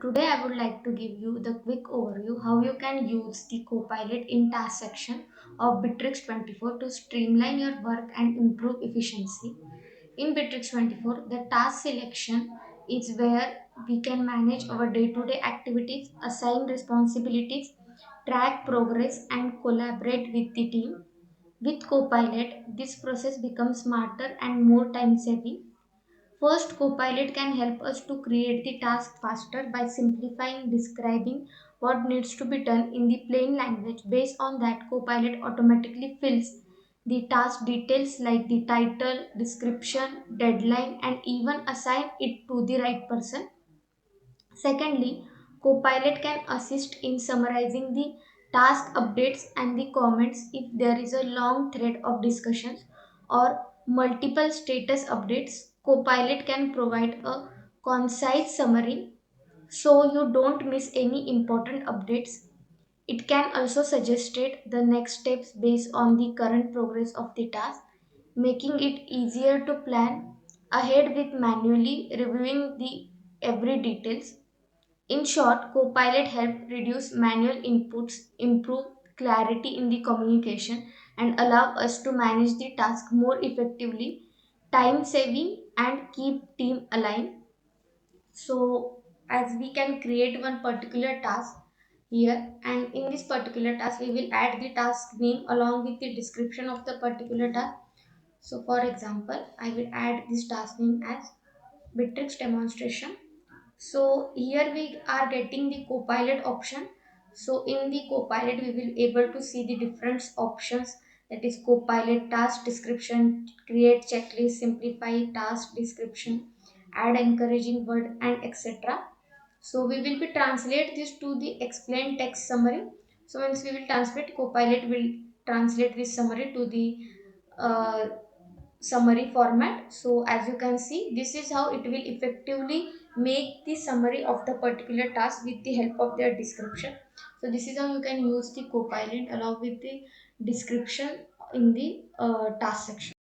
today I would like to give you the quick overview how you can use the Copilot in task section of Bitrix24 to streamline your work and improve efficiency. In Bitrix24, the task selection is where we can manage our day-to-day activities, assign responsibilities, track progress, and collaborate with the team. With Copilot, this process becomes smarter and more time-saving. First, Copilot can help us to create the task faster by simplifying describing what needs to be done in the plain language. Based on that, Copilot automatically fills the task details like the title, description, deadline, and even assign it to the right person. Secondly, Copilot can assist in summarizing the task updates and the comments if there is a long thread of discussions or multiple status updates. Copilot can provide a concise summary so you don't miss any important updates. It can also suggest the next steps based on the current progress of the task, making it easier to plan ahead with manually reviewing the every details. In short, Copilot helps reduce manual inputs, improve clarity in the communication, and allow us to manage the task more effectively, time saving, and keep team aligned. So, as we can create one particular task here, and in this particular task, we will add the task name along with the description of the particular task. So, for example, I will add this task name as Bitrix demonstration. So here we are getting the Copilot option. So in the Copilot we will able to see the different options, that is Copilot task description, create checklist, simplify task description, add encouraging word, and etc. So we will be translate this to the explain text summary. So once we will translate, Copilot will translate this summary to the uh, summary format. So as you can see, this is how it will effectively make the summary of the particular task with the help of their description. So this is how you can use the Copilot along with the description in the task section.